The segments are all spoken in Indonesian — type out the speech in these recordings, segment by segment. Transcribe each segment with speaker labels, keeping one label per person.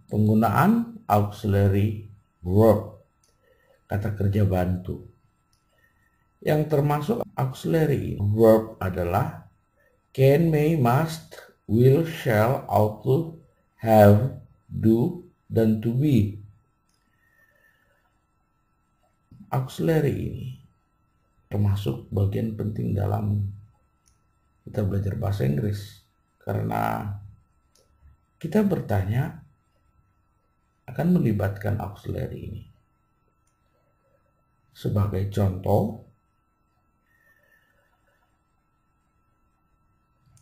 Speaker 1: Penggunaan auxiliary verb, kata kerja bantu. Yang termasuk auxiliary verb adalah can, may, must, will, shall, ought to, have, do, dan to be. Auxiliary ini termasuk bagian penting dalam kita belajar bahasa Inggris, karena kita bertanya akan melibatkan auxiliary ini. Sebagai contoh,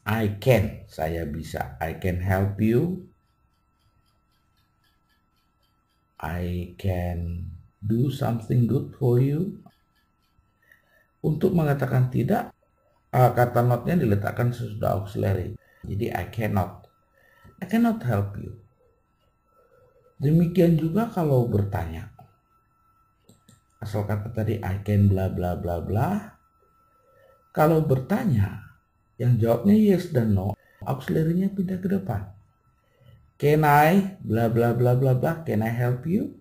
Speaker 1: I can, saya bisa. I can help you. I can do something good for you. Untuk mengatakan tidak, kata notnya diletakkan sesudah auxiliary. Jadi I cannot help you. Demikian juga kalau bertanya. Asal kata tadi I can bla bla bla bla. Kalau bertanya, yang jawabnya yes dan no, auxiliary-nya pindah ke depan. Can I bla bla bla bla bla, can I help you?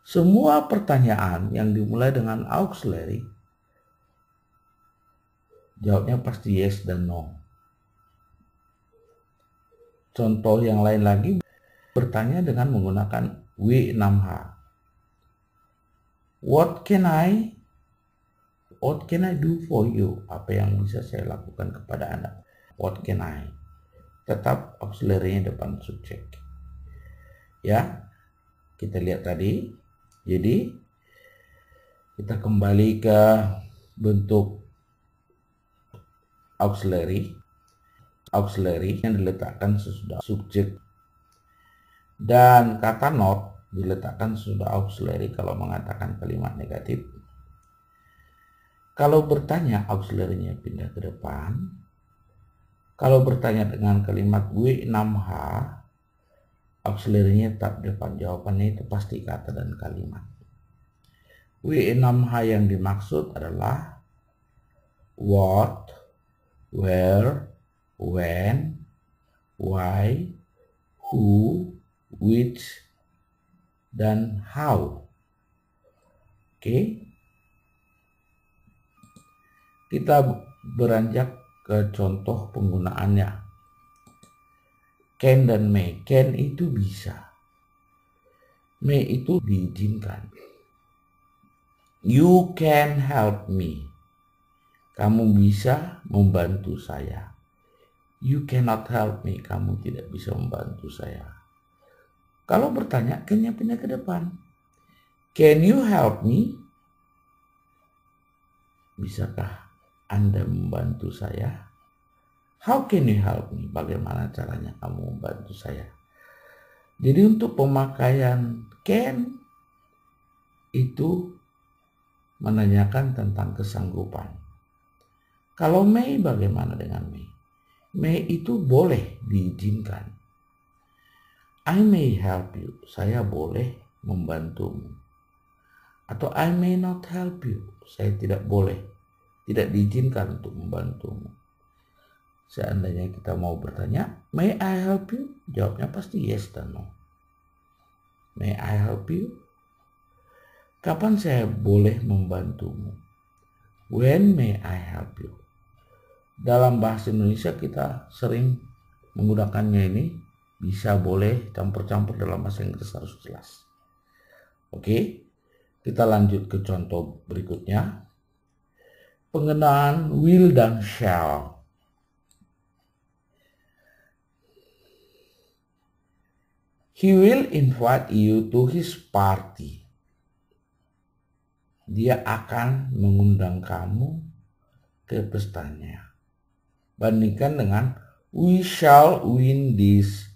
Speaker 1: Semua pertanyaan yang dimulai dengan auxiliary, jawabnya pasti yes dan no. Contoh yang lain lagi, bertanya dengan menggunakan W6H. What can I do for you? Apa yang bisa saya lakukan kepada Anda? What can I? Tetap auxiliary-nya depan subjek. Ya, kita lihat tadi. Jadi, kita kembali ke bentuk auxiliary yang diletakkan sesudah subjek, dan kata not diletakkan sesudah auxiliary kalau mengatakan kalimat negatif. Kalau bertanya, auxiliary-nya pindah ke depan. Kalau bertanya dengan kalimat W6H, auxiliary-nya tetap depan. Jawabannya itu pasti kata dan kalimat. W6H yang dimaksud adalah what, where, when, why, who, which, dan how. Oke. Kita beranjak ke contoh penggunaannya. Can dan may. Can itu bisa. May itu diizinkan. You can help me. Kamu bisa membantu saya. You cannot help me. Kamu tidak bisa membantu saya. Kalau bertanya, can-nya pindah ke depan. Can you help me? Bisakah Anda membantu saya? How can you help me? Bagaimana caranya kamu membantu saya? Jadi untuk pemakaian can itu menanyakan tentang kesanggupan. Kalau may, bagaimana dengan may? May itu boleh diizinkan. I may help you. Saya boleh membantumu. Atau I may not help you. Saya tidak boleh, tidak diizinkan untuk membantumu. Seandainya kita mau bertanya, may I help you? Jawabnya pasti yes dan no. May I help you? Kapan saya boleh membantumu? When may I help you? Dalam bahasa Indonesia kita sering menggunakannya ini, bisa, boleh, campur-campur. Dalam bahasa Inggris harus jelas. Oke, kita lanjut ke contoh berikutnya. Penggunaan will dan shall. He will invite you to his party. Dia akan mengundang kamu ke pestanya. Bandingkan dengan we shall win this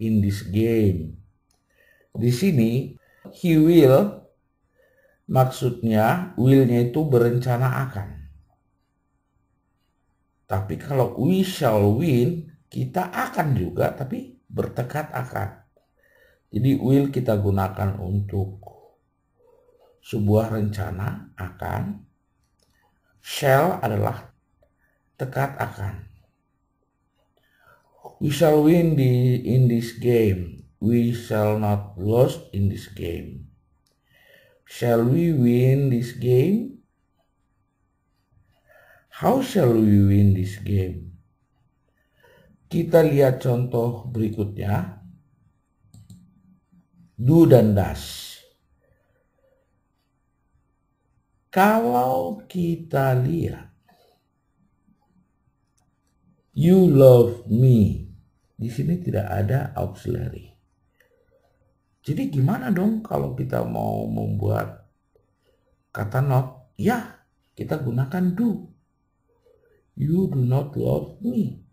Speaker 1: in this game. Di sini he will, maksudnya will-nya itu berencana akan. Tapi kalau we shall win, kita akan juga, tapi bertekad akan. Jadi will kita gunakan untuk sebuah rencana akan. Shall adalah tekad akan. We shall win in this game. We shall not lose in this game. Shall we win this game? How shall we win this game? Kita lihat contoh berikutnya. Do dan does. Kalau kita lihat, you love me. Di sini tidak ada auxiliary. Jadi gimana dong kalau kita mau membuat kata not? Ya, kita gunakan do. You do not love me.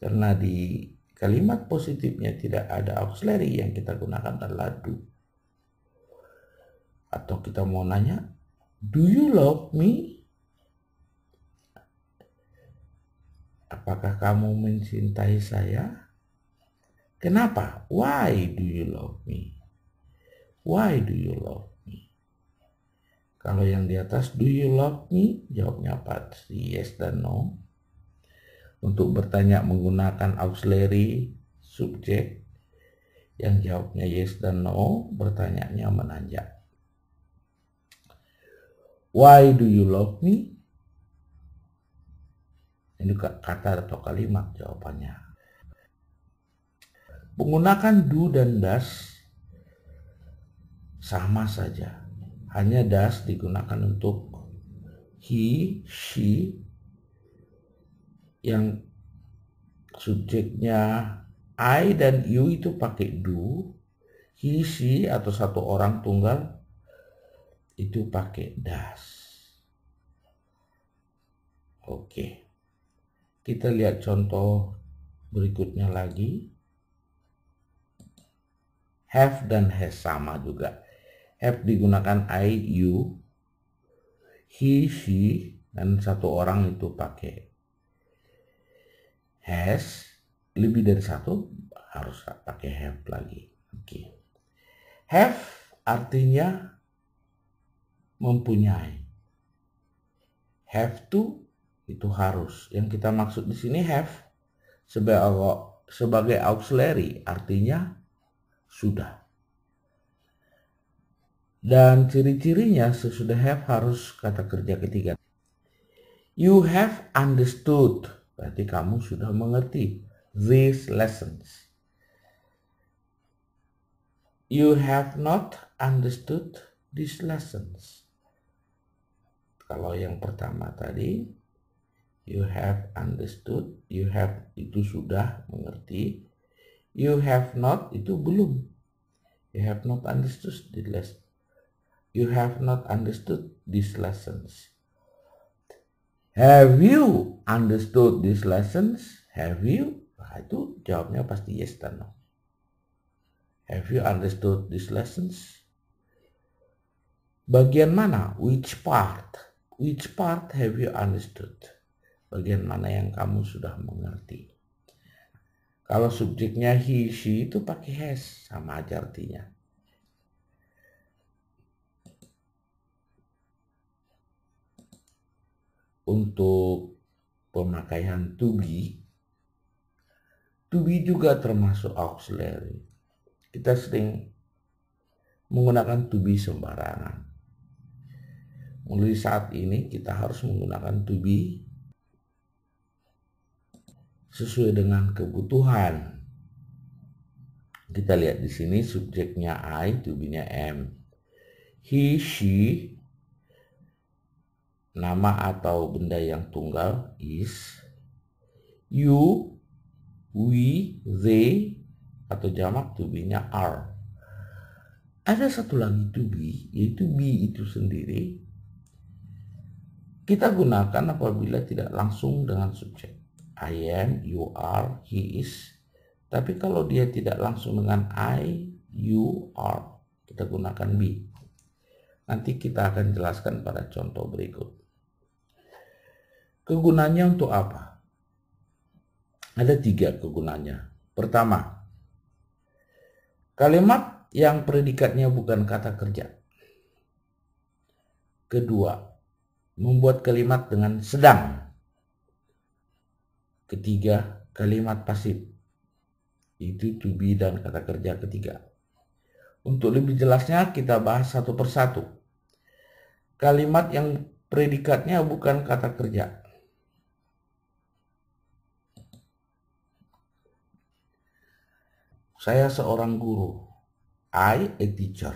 Speaker 1: Karena di kalimat positifnya tidak ada auxiliary, yang kita gunakan adalah do. Atau kita mau nanya, do you love me? Apakah kamu mencintai saya? Kenapa? Why do you love me? Why do you love me? Kalau yang di atas, do you love me? Jawabnya pasti yes dan no. Untuk bertanya menggunakan auxiliary subjek, yang jawabnya yes dan no, bertanyanya menanjak. Why do you love me? Ini kata atau kalimat jawabannya. Menggunakan do dan does sama saja. Hanya does digunakan untuk he, she, yang subjeknya I dan you itu pakai do. He, she atau satu orang tunggal itu pakai does. Oke. Kita lihat contoh berikutnya lagi. Have dan has sama juga. Have digunakan I, you, he, she, dan satu orang itu pakai has. Lebih dari satu harus pakai have lagi. Oke. Have artinya mempunyai. Have to itu harus. Yang kita maksud di sini have sebagai auxiliary, artinya sudah. Dan ciri-cirinya sesudah have harus kata kerja ketiga. You have understood, berarti kamu sudah mengerti these lessons. You have not understood these lessons. Kalau yang pertama tadi, you have understood, you have itu sudah mengerti, you have not itu belum. You have not understood the lesson. You have not understood these lessons. Have you understood these lessons? Have you? Nah, itu jawabnya pasti yes dan no. Have you understood these lessons? Bagian mana? Which part? Which part have you understood? Bagian mana yang kamu sudah mengerti? Kalau subjeknya he, she itu pakai has, sama aja artinya. Untuk pemakaian to be juga termasuk auxiliary. Kita sering menggunakan to be sembarangan. Mulai saat ini kita harus menggunakan to be sesuai dengan kebutuhan. Kita lihat di sini subjeknya I, to be-nya am. He, she, nama atau benda yang tunggal is. You, we, they, atau jamak to be-nya are. Ada satu lagi to be, yaitu be itu sendiri. Kita gunakan apabila tidak langsung dengan subjek. I am, you are, he is. Tapi kalau dia tidak langsung dengan I, you are, kita gunakan be. Nanti kita akan jelaskan pada contoh berikut. Kegunaannya untuk apa? Ada 3 kegunaannya. Pertama, kalimat yang predikatnya bukan kata kerja. Kedua, membuat kalimat dengan sedang. Ketiga, kalimat pasif. Itu to be dan kata kerja ketiga. Untuk lebih jelasnya kita bahas satu persatu. Kalimat yang predikatnya bukan kata kerja. Saya seorang guru. I a teacher.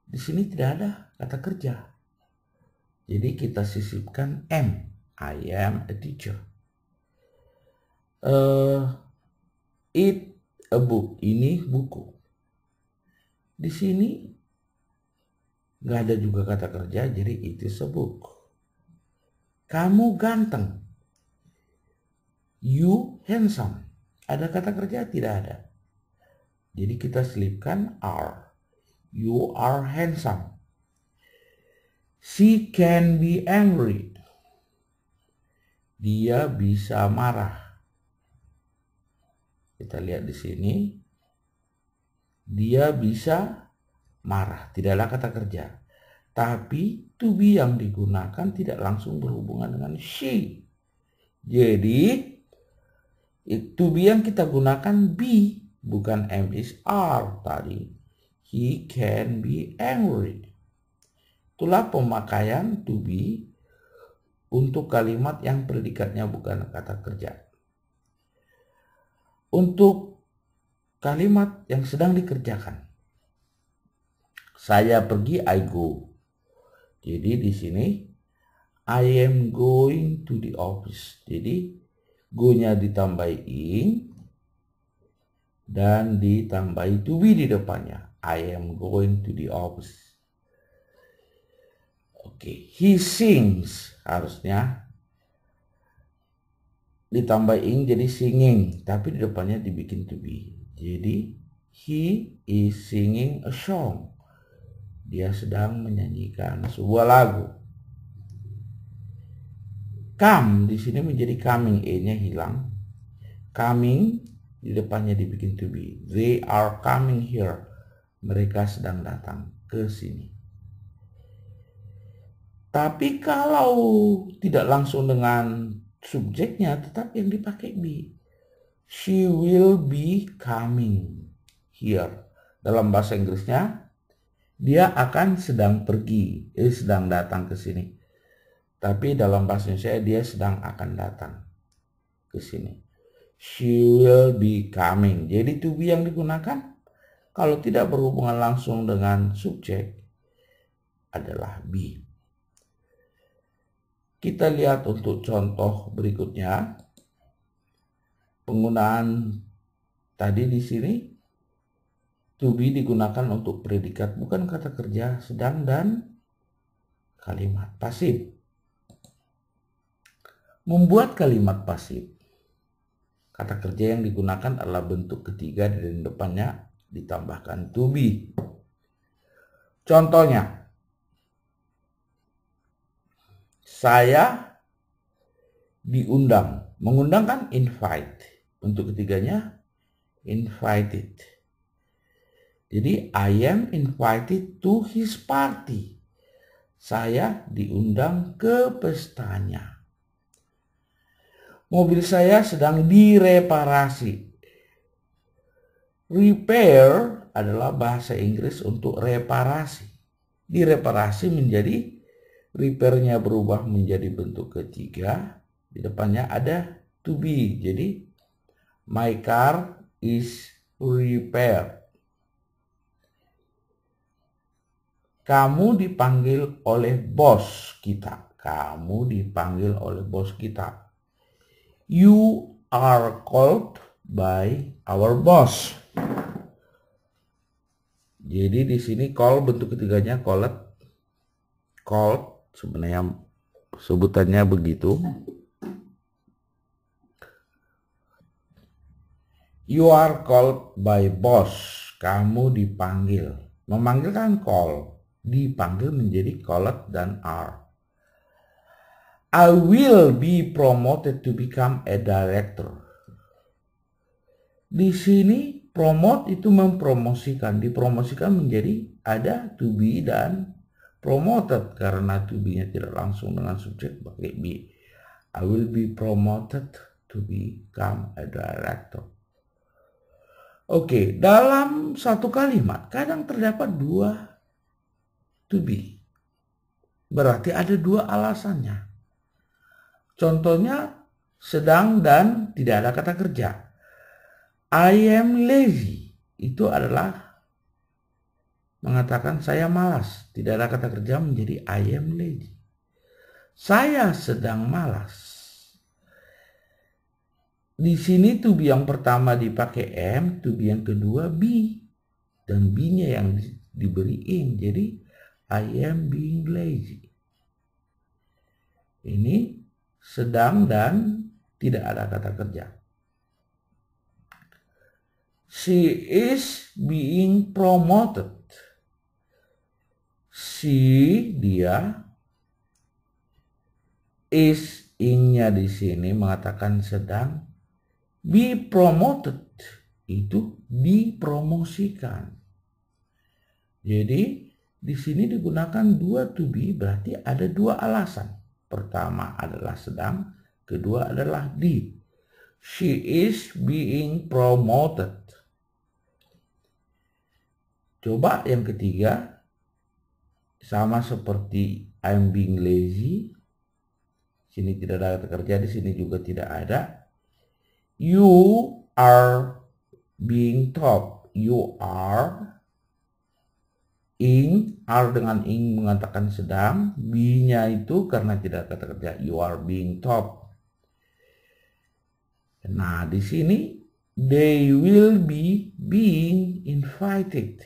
Speaker 1: Di sini tidak ada kata kerja. Jadi kita sisipkan am. I am a teacher. It a book. Ini buku. Di sini nggak ada juga kata kerja, jadi it is a book. Kamu ganteng. You handsome. Ada kata kerja? Tidak ada. Jadi kita selipkan are. You are handsome. She can be angry. Dia bisa marah. Kita lihat di sini. Dia bisa marah. Tidak ada kata kerja. Tapi to be yang digunakan tidak langsung berhubungan dengan she. Jadi to be yang kita gunakan be. Bukan am is are tadi. He can be angry. Itulah pemakaian to be untuk kalimat yang predikatnya bukan kata kerja. Untuk kalimat yang sedang dikerjakan. Saya pergi, I go. Jadi di sini I am going to the office. Jadi go-nya ditambahi ing dan ditambahi to be di depannya. I am going to the office. Oke, he sings. Harusnya ditambah ing jadi singing, tapi di depannya dibikin to be. Jadi he is singing a song. Dia sedang menyanyikan sebuah lagu. Come di sini menjadi coming, e-nya hilang. Coming di depannya dibikin to be. They are coming here. Mereka sedang datang ke sini. Tapi kalau tidak langsung dengan subjeknya, tetap yang dipakai be. She will be coming here. Dalam bahasa Inggrisnya, dia akan sedang pergi, sedang datang ke sini. Tapi dalam bahasa Indonesia, dia sedang akan datang ke sini. She will be coming. Jadi to be yang digunakan kalau tidak berhubungan langsung dengan subjek adalah be. Kita lihat untuk contoh berikutnya. Penggunaan tadi di sini to be digunakan untuk predikat bukan kata kerja sedang dan kalimat pasif. Membuat kalimat pasif. Kata kerja yang digunakan adalah bentuk ketiga dan depannya ditambahkan to be. Contohnya, saya diundang. Mengundang kan invite. Bentuk ketiganya invited. Jadi I am invited to his party. Saya diundang ke pestanya. Mobil saya sedang direparasi. Repair adalah bahasa Inggris untuk reparasi. Direparasi menjadi repairnya berubah menjadi bentuk ketiga. Di depannya ada to be. Jadi my car is repaired. Kamu dipanggil oleh bos kita. Kamu dipanggil oleh bos kita. You are called by our boss. Jadi di sini call bentuk ketiganya called. Called sebenarnya sebutannya begitu. You are called by boss. Kamu dipanggil. Memanggil kan call. Dipanggil menjadi called dan are. I will be promoted to become a director. Di sini promote itu mempromosikan. Dipromosikan menjadi ada to be dan promoted. Karena to be-nya tidak langsung dengan subjek pakai be. I will be promoted to become a director. Oke, dalam satu kalimat kadang terdapat dua to be. Berarti ada dua alasannya. Contohnya sedang dan tidak ada kata kerja. I am lazy itu adalah mengatakan saya malas. Tidak ada kata kerja menjadi I am lazy. Saya sedang malas. Di sini to be yang pertama dipakai am, to be yang kedua be. Dan be-nya yang diberi ing. Jadi I am being lazy. Ini sedang dan tidak ada kata kerja. She is being promoted. She, dia, is, ing-nya di sini mengatakan sedang. Be promoted itu dipromosikan. Jadi di sini digunakan dua to be, berarti ada dua alasan. Pertama adalah sedang, kedua adalah di. She is being promoted. Coba yang ketiga, sama seperti I'm being lazy. Sini tidak ada kata kerja, di sini juga tidak ada. You are being taught. You are. Ing, are dengan ing mengatakan sedang. Be-nya itu karena tidak kata kerja. You are being taught. Nah, di sini they will be being invited.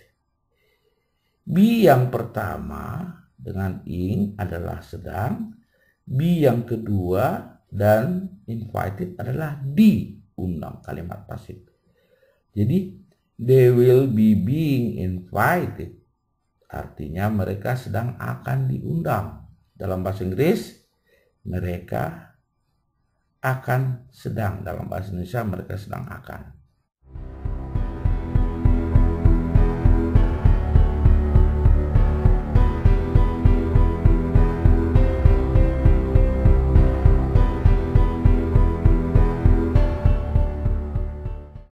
Speaker 1: Be yang pertama dengan ing adalah sedang. Be yang kedua dan invited adalah diundang, kalimat pasif. Jadi they will be being invited. Artinya mereka sedang akan diundang. Dalam bahasa Inggris mereka akan sedang. Dalam bahasa Indonesia mereka sedang akan.